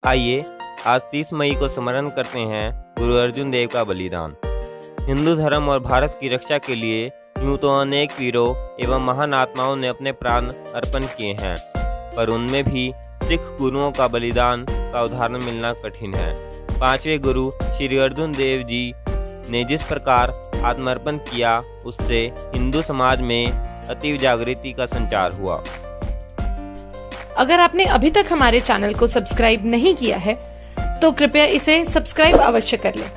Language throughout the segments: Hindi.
आइए आज 30 मई को स्मरण करते हैं गुरु अर्जुन देव का बलिदान। हिंदू धर्म और भारत की रक्षा के लिए यूं तो अनेक वीरों एवं महान आत्माओं ने अपने प्राण अर्पण किए हैं, पर उनमें भी सिख गुरुओं का बलिदान का उदाहरण मिलना कठिन है। पांचवें गुरु श्री अर्जुन देव जी ने जिस प्रकार आत्मर्पण किया, उससे हिंदू समाज में अतीव जागृति का संचार हुआ। अगर आपने अभी तक हमारे चैनल को सब्सक्राइब नहीं किया है तो कृपया इसे सब्सक्राइब अवश्य कर लें,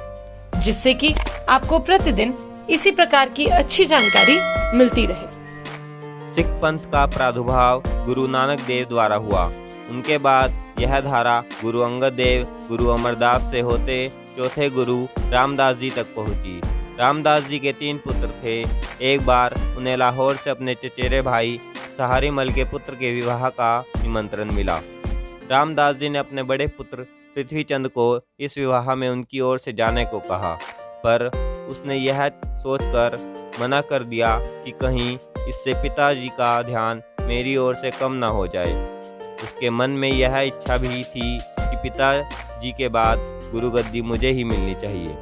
जिससे कि आपको प्रतिदिन इसी प्रकार की अच्छी जानकारी मिलती रहे। सिख पंथ का प्रादुर्भाव गुरु नानक देव द्वारा हुआ। उनके बाद यह धारा गुरु अंगद देव, गुरु अमरदास से होते चौथे गुरु रामदास जी तक पहुंची। रामदास जी के 3 पुत्र थे। एक बार उन्हें लाहौर से अपने चचेरे भाई सहारी मल के पुत्र के विवाह का निमंत्रण मिला। रामदास जी ने अपने बड़े पुत्र पृथ्वीचंद को इस विवाह में उनकी ओर से जाने को कहा, पर उसने यह सोचकर मना कर दिया कि कहीं इससे पिताजी का ध्यान मेरी ओर से कम ना हो जाए। उसके मन में यह इच्छा भी थी कि पिताजी के बाद गुरु गद्दी मुझे ही मिलनी चाहिए।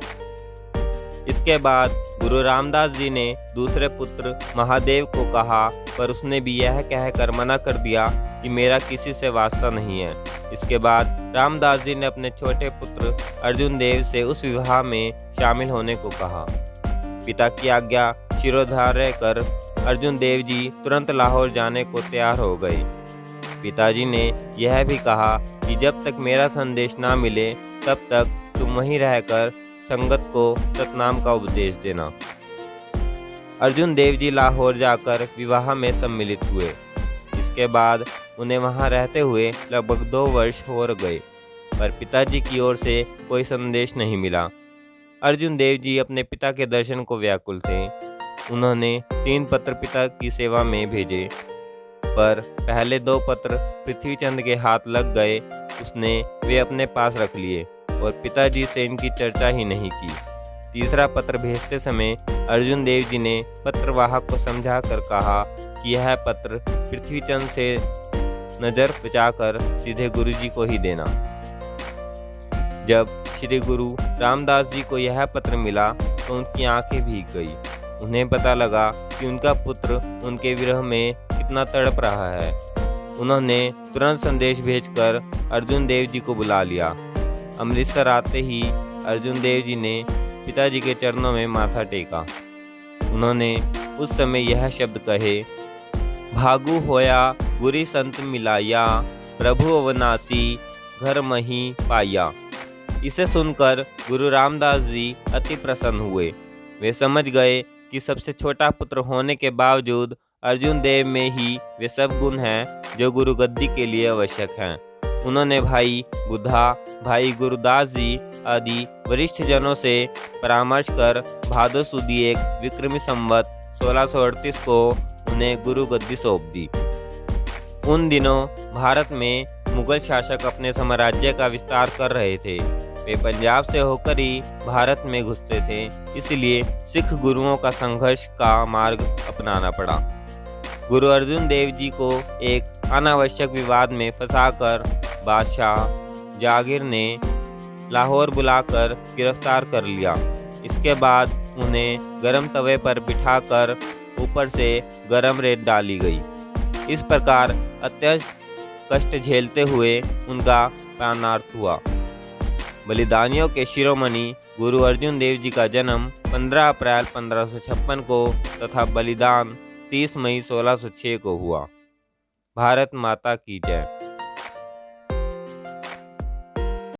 इसके बाद गुरु रामदास जी ने दूसरे पुत्र महादेव को कहा, पर उसने भी यह कहकर मना कर दिया कि मेरा किसी से वास्ता नहीं है। इसके बाद रामदास जी ने अपने छोटे पुत्र अर्जुन देव से उस विवाह में शामिल होने को कहा। पिता की आज्ञा शिरोधार्य कर अर्जुन देव जी तुरंत लाहौर जाने को तैयार हो गए। पिताजी ने यह भी कहा कि जब तक मेरा संदेश ना मिले तब तक तुम वहीं रहकर संगत को सतनाम का उपदेश देना। अर्जुन देव जी लाहौर जाकर विवाह में सम्मिलित हुए। इसके बाद उन्हें वहां रहते हुए लगभग 2 वर्ष हो गए, पर पिताजी की ओर से कोई संदेश नहीं मिला। अर्जुन देव जी अपने पिता के दर्शन को व्याकुल थे। उन्होंने 3 पत्र पिता की सेवा में भेजे, पर पहले 2 पत्र पृथ्वीचंद के हाथ लग गए। उसने वे अपने पास रख लिए और पिताजी से इनकी चर्चा ही नहीं की। तीसरा पत्र भेजते समय अर्जुन देव जी ने पत्रवाहक को समझा कर कहा कि यह पत्र पृथ्वीचंद से नजर बचाकर सीधे गुरु जी को ही देना। जब श्री गुरु रामदास जी को यह पत्र मिला तो उनकी आंखें भीग गई। उन्हें पता लगा कि उनका पुत्र उनके विरह में कितना तड़प रहा है। उन्होंने तुरंत संदेश भेजकर अर्जुन देव जी को बुला लिया। अमृतसर आते ही अर्जुन देव जी ने पिताजी के चरणों में माथा टेका। उन्होंने उस समय यह शब्द कहे, भागु होया बुरी संत मिलाया, प्रभु अवनासी घर मही पाया। इसे सुनकर गुरु रामदास जी अति प्रसन्न हुए। वे समझ गए कि सबसे छोटा पुत्र होने के बावजूद अर्जुन देव में ही वे सब गुण हैं जो गुरु गद्दी के लिए आवश्यक हैं। उन्होंने भाई बुद्धा, भाई गुरुदास जी आदि वरिष्ठ जनों से परामर्श कर भादो सुदी 1 विक्रमी संवत 1638 को उन्हें गुरु गद्दी सौंप दी। उन दिनों भारत में मुगल शासक अपने साम्राज्य का विस्तार कर रहे थे। वे पंजाब से होकर ही भारत में घुसते थे, इसलिए सिख गुरुओं का संघर्ष का मार्ग अपनाना पड़ा। गुरु अर्जुन देव जी को एक अनावश्यक विवाद में फंसाकर बादशाह जागीर ने लाहौर बुलाकर गिरफ्तार कर लिया। इसके बाद उन्हें गरम तवे पर बिठाकर ऊपर से गरम रेत डाली गई। इस प्रकार अत्यंत कष्ट झेलते हुए उनका प्राणार्थ हुआ। बलिदानियों के शिरोमणि गुरु अर्जुन देव जी का जन्म 15 अप्रैल 1556 को तथा बलिदान 30 मई 1606 को हुआ। भारत माता की जय।